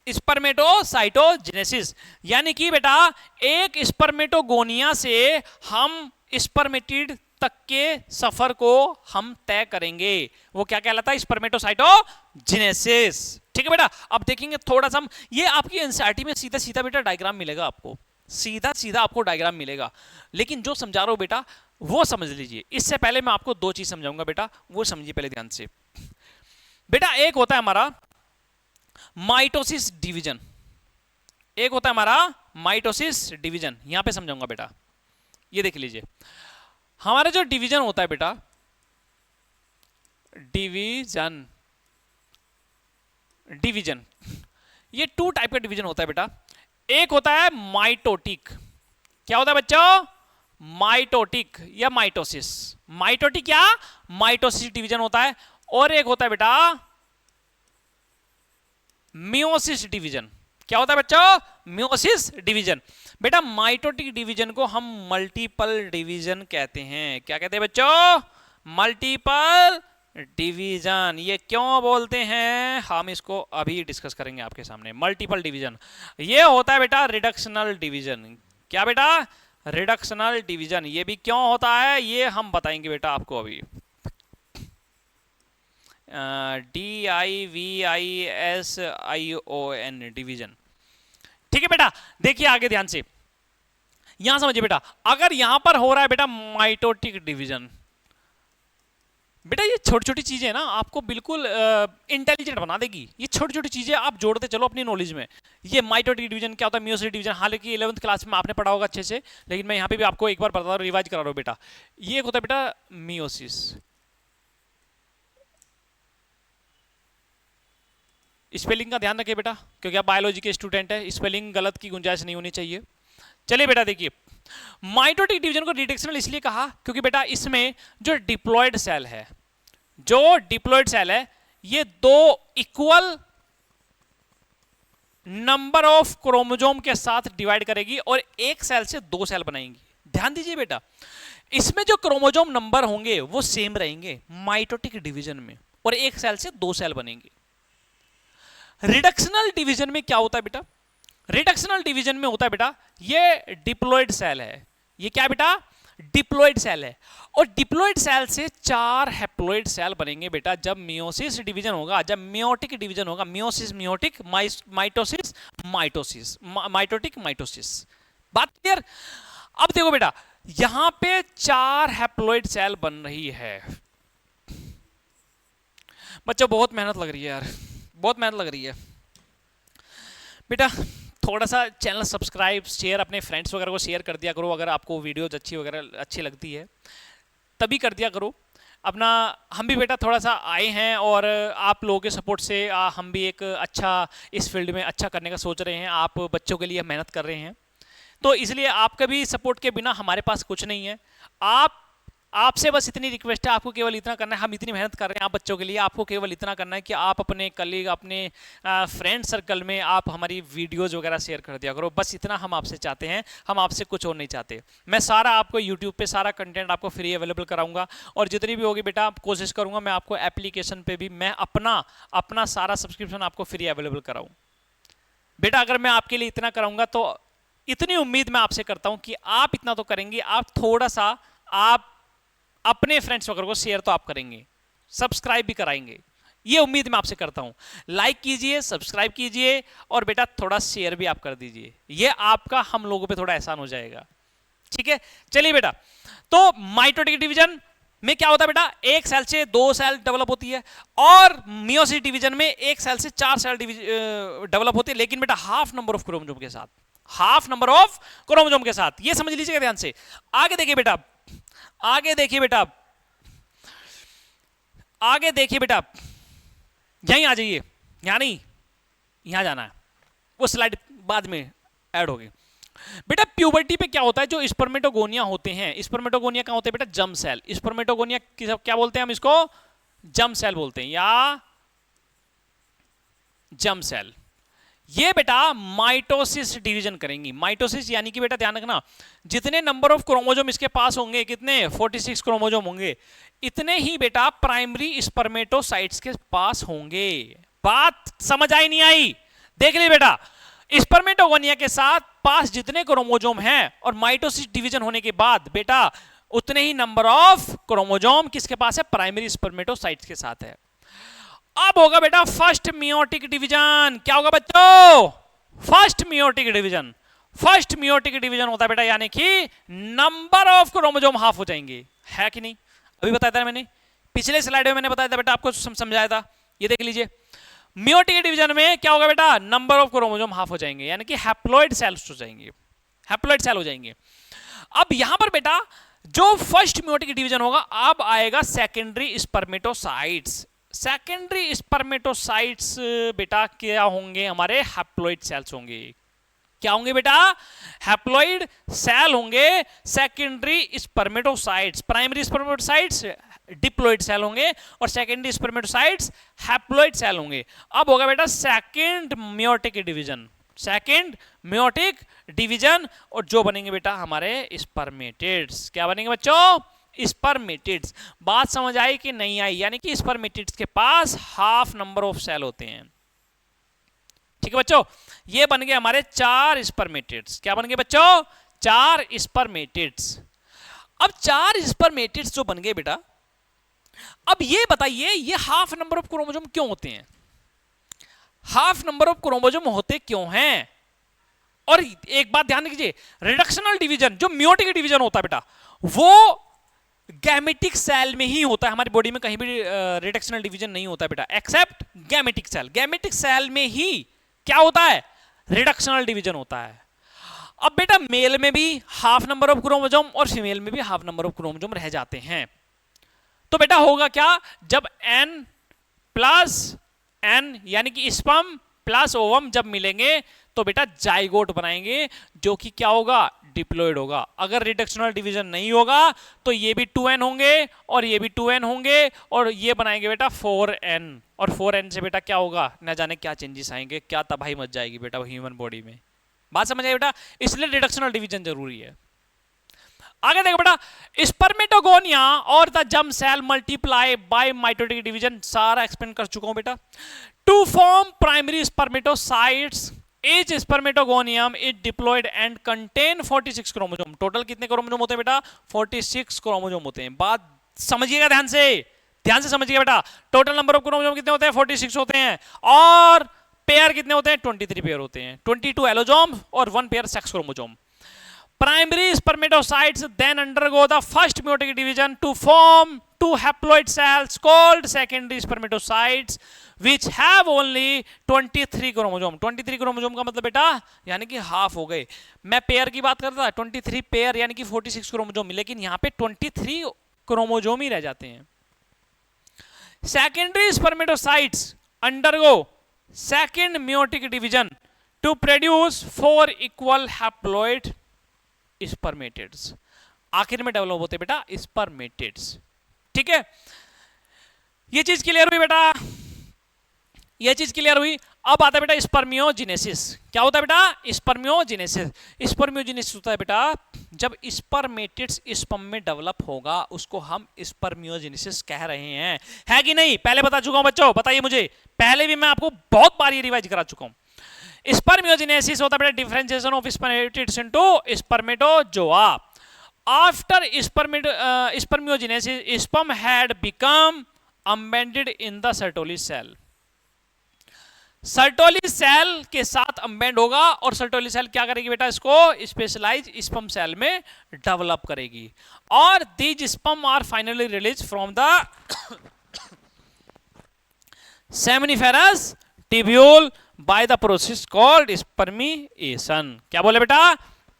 स्पर्मेटोसाइटोजेनेसिस यानी कि बेटा एक स्पर्मेटोगोनिया से हम स्पर्मेटिड तक के सफर को हम तय करेंगे, वो क्या कहलाता है? स्पर्मेटोसाइटोजेनेसिस। ठीक है बेटा? अब देखेंगे थोड़ा सा, ये आपकी एनसीईआरटी में सीधा सीधा बेटा डायग्राम मिलेगा आपको, सीधा सीधा आपको डायग्राम मिलेगा, लेकिन जो समझा रहा हूं बेटा वो समझ लीजिए। इससे पहले मैं आपको दो चीज समझाऊंगा बेटा, वो समझिए पहले ध्यान से। बेटा एक होता है हमारा माइटोसिस डिवीजन, एक होता है हमारा माइटोसिस डिवीजन। यहां पे समझाऊंगा बेटा, ये देख लीजिए। हमारा जो डिवीजन होता है बेटा, डिवीजन ये टू टाइप का डिवीजन होता है बेटा। एक होता है माइटोटिक। क्या होता है बच्चों? माइटोटिक या माइटोसिस। माइटोटिक या माइटोसिस डिवीजन होता है। और एक होता है बेटा मियोसिस डिवीजन। क्या होता है बच्चों? Meiosis division. बेटा माइटोटिक डिवीजन को हम मल्टीपल डिवीजन कहते हैं। क्या कहते हैं बच्चों? Multiple division. ये क्यों बोलते हैं हम इसको अभी डिस्कस करेंगे आपके सामने। मल्टीपल डिवीजन ये होता है बेटा रिडक्शनल डिवीजन। क्या बेटा? Reductional division. ये भी क्यों होता है ये हम बताएंगे बेटा आपको अभी। DIVISION division. ठीक है बेटा? देखिए आगे ध्यान से, यहां समझिए बेटा, अगर यहां पर हो रहा है बेटा माइटोटिक डिवीजन, बेटा ये छोटी छोटी चीजें ना आपको बिल्कुल इंटेलिजेंट बना देगी। ये छोटी छोटी चीजें आप जोड़ते चलो अपनी नॉलेज में। ये माइटोटिक डिवीजन क्या होता है, मियोसिस डिवीजन हालांकि 11th क्लास में आपने पढ़ा होगा अच्छे से, लेकिन मैं यहाँ पे भी आपको एक बार बता रहा हूँ, रिवाइज करा रहा हूँ बेटा। ये होता है बेटा मियोसिस। स्पेलिंग का ध्यान रखिए बेटा, क्योंकि आप बायोलॉजी के स्टूडेंट है, स्पेलिंग गलत की गुंजाइश नहीं होनी चाहिए। चलिए बेटा देखिए, माइटोटिक डिवीजन को रिडक्शनल इसलिए कहा क्योंकि बेटा इसमें जो डिप्लॉयड सेल है, जो डिप्लॉयड सेल है, ये दो इक्वल नंबर ऑफ क्रोमोसोम के साथ डिवाइड करेगी और एक सेल से दो सेल बनाएंगी। ध्यान दीजिए बेटा, इसमें जो क्रोमोसोम नंबर होंगे वो सेम रहेंगे माइटोटिक डिवीजन में, और एक सेल से दो सेल बनेंगे। रिडक्शनल डिवीजन में क्या होता है बेटा? रिडक्शनल डिवीजन में होता है बेटा ये डिप्लॉयड सेल है। ये क्या है बेटा? डिप्लॉयड सेल है। और डिप्लॉयड सेल से चार हैप्लॉयड सेल बनेंगे बेटा जब मियोसिस डिवीजन होगा, जब मियोटिक डिवीजन होगा। Meiosis meiotic, mitosis mitosis, mitotic mitosis. बात क्लियर? अब देखो बेटा, यहां पे चार हैप्लॉयड सेल बन रही है। बच्चों बहुत मेहनत लग रही है यार, बहुत मेहनत लग रही है बेटा। थोड़ा सा चैनल सब्सक्राइब, शेयर, अपने फ्रेंड्स वगैरह को शेयर कर दिया करो। अगर आपको वीडियोज अच्छी लगती है तभी कर दिया करो। अपना हम भी बेटा थोड़ा सा आए हैं और आप लोगों के सपोर्ट से हम भी एक अच्छा इस फील्ड में अच्छा करने का सोच रहे हैं। आप बच्चों के लिए मेहनत कर रहे हैं, तो इसलिए आपका भी सपोर्ट के बिना हमारे पास कुछ नहीं है। आपसे बस इतनी रिक्वेस्ट है, आपको केवल इतना करना है, हम इतनी मेहनत कर रहे हैं आप बच्चों के लिए, आपको केवल इतना करना है कि आप अपने कलीग, अपने फ्रेंड सर्कल में आप हमारी वीडियोज वगैरह शेयर कर दिया करो। बस इतना हम आपसे चाहते हैं, हम आपसे कुछ और नहीं चाहते। मैं सारा आपको यूट्यूब पे सारा कंटेंट आपको फ्री अवेलेबल कराऊंगा, और जितनी भी होगी बेटा कोशिश करूंगा मैं आपको एप्लीकेशन पे भी मैं अपना सारा सब्सक्रिप्शन आपको फ्री अवेलेबल कराऊं। बेटा अगर मैं आपके लिए इतना कराऊंगा तो इतनी उम्मीद मैं आपसे करता हूं कि आप इतना तो करेंगे, आप थोड़ा सा आप अपने फ्रेंड्स वगैरह को शेयर तो आप करेंगे, सब्सक्राइब भी कराएंगे, ये उम्मीद मैं आपसे करता हूं। लाइक कीजिए, सब्सक्राइब कीजिए, और बेटा थोड़ा शेयर भी आप कर दीजिए, ये आपका हम लोगों पे थोड़ा एहसान हो जाएगा। ठीक है, चलिए बेटा, तो माइटोटिक डिवीजन में क्या होता है बेटा, एक सेल से 2 सेल डेवलप होती है, और मियोसिस डिवीजन में एक सेल से 4 सेल डेवलप होती है, लेकिन बेटा हाफ नंबर ऑफ क्रोमोसोम के साथ, हाफ नंबर ऑफ क्रोमोसोम के साथ। ये समझ लीजिएगा ध्यान से। आगे देखिए बेटा, आगे देखिए बेटा, आगे देखिए बेटा, यहीं आ जाइए, यहां नहीं, यहां जाना है, वो स्लाइड बाद में ऐड होगी। बेटा प्यूबर्टी पे क्या होता है, जो स्पर्मेटोगोनिया होते हैं, स्पर्मेटोगोनिया कहां होते हैं बेटा, जम सेल। स्पर्मेटोगोनिया क्या बोलते हैं हम इसको, जम सेल बोलते हैं, या जम सेल। ये बेटा माइटोसिस डिवीजन करेंगी। माइटोसिस यानी कि बेटा ध्यान रखना, जितने नंबर ऑफ क्रोमोसोम इसके पास होंगे, कितने 46 क्रोमोसोम होंगे, इतने ही बेटा प्राइमरी स्पर्मेटोसाइट्स के पास होंगे। बात समझ आई नहीं आई, देख ली बेटा, स्पर्मेटोगोनिया के साथ पास जितने क्रोमोसोम हैं और माइटोसिस डिवीजन होने के बाद बेटा उतने ही नंबर ऑफ क्रोमोसोम किसके पास है, प्राइमरी स्पर्मेटोसाइट्स के साथ है। अब होगा बेटा फर्स्ट मियोटिक डिवीजन। क्या होगा बच्चों, first meiotic division. First meiotic division होता है बेटा, यानी कि नंबर ऑफ क्रोमोसोम हाफ हो जाएंगे, है कि नहीं, अभी बताया था मैंने, पिछले स्लाइड में मैंने बताया था बेटा, आपको समझाया था, ये देख लीजिए। मियोटिक डिवीजन में क्या होगा बेटा, नंबर ऑफ क्रोमोसोम हाफ हो जाएंगे, यानी कि हैप्लॉइड सेल्स हो जाएंगे, हैप्लॉइड सेल हो जाएंगे। अब यहां पर बेटा जो फर्स्ट मियोटिक डिवीजन होगा, अब आएगा सेकेंडरी स्पर्मेटोसाइट्स। सेकेंडरी स्पर्मेटोसाइट्स बेटा क्या होंगे, हमारे हैप्लॉइड सेल्स होंगे। क्या होंगे बेटा, हैप्लॉइड सेल होंगे secondary spermatocytes. Primary spermatocytes diploid cell होंगे और सेकेंडरी स्पर्मेटोसाइट्स हैप्लॉइड सेल होंगे। अब होगा बेटा second meiotic division, second meiotic division, और जो बनेंगे बेटा हमारे स्पर्मेटिड्स। क्या बनेंगे बच्चों, स्पर्मेटिड्स। बात समझ आई कि नहीं आई, यानी कि स्पर्मेटिड्स के पास हाफ नंबर ऑफ सेल होते हैं। ठीक है बच्चों, ये बन गए हमारे 4 स्पर्मेटिड्स। क्या बन गए बच्चों, 4 स्पर्मेटिड्स। अब 4 स्पर्मेटिड्स जो बन गए बेटा, अब ये बताइए ये हाफ नंबर ऑफ क्रोमोसोम क्यों होते हैं, हाफ नंबर ऑफ क्रोमोसोम होते क्यों हैं। और एक बात ध्यान रखिए, रिडक्शनल डिवीजन जो मियोटिक डिवीजन होता है बेटा, वो गैमेटिक सेल में ही होता है। हमारी बॉडी में कहीं भी रिडक्शनल डिवीजन नहीं होता है बेटा, except gametic cell. Gametic cell में ही क्या होता है, रिडक्शनल डिवीजन होता है। अब बेटा मेल में भी हाफ नंबर ऑफ क्रोमोसोम और फीमेल में भी हाफ नंबर ऑफ क्रोमोसोम रह जाते हैं। तो बेटा होगा क्या, जब n प्लस n यानी कि स्पर्म प्लस ओवम जब मिलेंगे तो बेटा जाइगोट बनाएंगे, जो कि क्या होगा, डिप्लॉइड होगा। अगर रिडक्शनल डिवीजन नहीं होगा तो ये भी 2n होंगे और ये भी 2n होंगे, और ये बनाएंगे बेटा 4n, और 4n से बेटा क्या होगा, न जाने क्या चेंजेस आएंगे, क्या तबाही मच जाएगी बेटा ह्यूमन बॉडी में। बात समझ आई बेटा, इसलिए रिडक्शनल डिवीजन जरूरी है। आगे देखो बेटा, स्पर्मेटोगोनिया और the germ cell multiply by mitotic division, सारा एक्सप्लेन कर चुका हूं बेटा। To form primary spermatocytes, each spermatogonium is diploid and contain 46 chromosome. Total कितने क्रोमोसोम होते हैं बेटा, 46 क्रोमोसोम होते हैं। बात समझिएगा ध्यान से समझिएगा बेटा। टोटल नंबर ऑफ क्रोमोसोम कितने होते हैं, 46 होते हैं, और पेयर कितने होते हैं, 23 पेयर होते हैं, 22 एलोजोम और 1 pair sex chromosome. Primary spermatocytes then undergo the first meiotic division to form 2 haploid cells called secondary spermatocytes which have only 23 chromosome. 23 chromosome का मतलब बेटा यानी कि हाफ हो गए। मैं पेयर की बात कर रहा था, 23 पेयर यानी कि 46 क्रोमोसोम, लेकिन यहाँ पे 23 क्रोमोसोम ही रह जाते हैं। secondary spermatocytes undergo second meiotic division to produce 4 equal haploid spermatids. आखिर में डेवलप होते बेटा spermatids. ठीक है, ये चीज क्लियर हुई बेटा, ये चीज क्लियर हुई. अब आता है बेटा स्पर्मियोजेनेसिस. क्या होता है बेटा? स्पर्मियोजेनेसिस. स्पर्मियोजेनेसिस होता है बेटा जब स्पर्मेटिड्स स्पर्म में डेवलप होगा, उसको हम स्पर्मियोजेनेसिस कह रहे हैं. है कि नहीं? पहले बता चुका हूं बच्चों, बताइए मुझे. पहले भी मैं आपको बहुत बार ये रिवाइज करा चुका हूं. स्पर्मियोजेनेसिस होता है बेटा differentiation of spermatids into spermatozoa. After spermiogenesis sperm head become embedded in the Sertoli cell. Sertoli cell के साथ अम्बेंड होगा और सर्टोली सेल क्या करेगी बेटा? इसको स्पेशलाइज स्पर्म सेल में डेवलप करेगी. और these sperm are finally release from the seminiferous tubule by the process called spermiation. क्या बोले बेटा?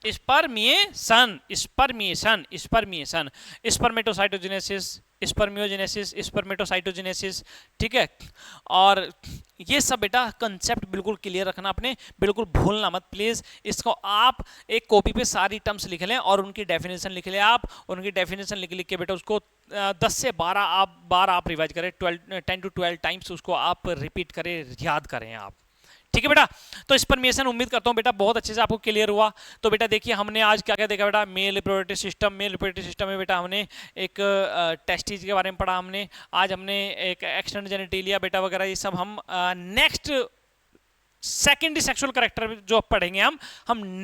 Spermiation, spermiation, spermiation. Spermatocytogenesis, spermiogenesis, spermatocytogenesis. ठीक है, और ये सब बेटा कंसेप्ट बिल्कुल क्लियर रखना आपने, बिल्कुल भूलना मत प्लीज. इसको आप एक कॉपी पे सारी टर्म्स लिख लें और उनकी डेफिनेशन लिख लें. आप उनकी डेफिनेशन लिख के बेटा उसको 10 से 12 बार आप रिवाइज करें. 10 to 12 टाइम्स उसको आप रिपीट करें, याद करें आप. ठीक है बेटा, तो स्पर्मिएशन उम्मीद करता हूं बेटा बहुत अच्छे से आपको क्लियर हुआ. तो बेटा देखिए हमने आज क्या क्या देखा बेटा? Male reproductive system. Male reproductive system में बेटा हमने एक टेस्टिस के बारे में पढ़ा. हमने आज हमने एक एक्सटर्नल जेनिटेलिया बेटा वगैरह ये सब हम नेक्स्ट सेकेंडरी सेक्सुअल कैरेक्टर जो पढ़ेंगे हम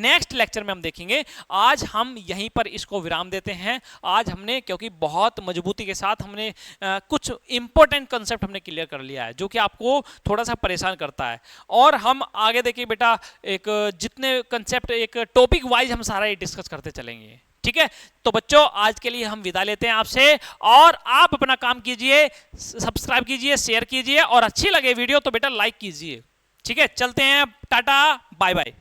नेक्स्ट लेक्चर में हम देखेंगे. आज हम यहीं पर इसको विराम देते हैं. आज हमने क्योंकि बहुत मजबूती के साथ हमने कुछ इंपॉर्टेंट कंसेप्ट हमने क्लियर कर लिया है जो कि आपको थोड़ा सा परेशान करता है. और हम आगे देखिए बेटा एक जितने कंसेप्ट एक टॉपिक वाइज हम सारा ये डिस्कस करते चलेंगे. ठीक है, तो बच्चों आज के लिए हम विदा लेते हैं आपसे. और आप अपना काम कीजिए, सब्सक्राइब कीजिए, शेयर कीजिए और अच्छी लगे वीडियो तो बेटा लाइक कीजिए. ठीक है, चलते हैं. Tata, bye bye.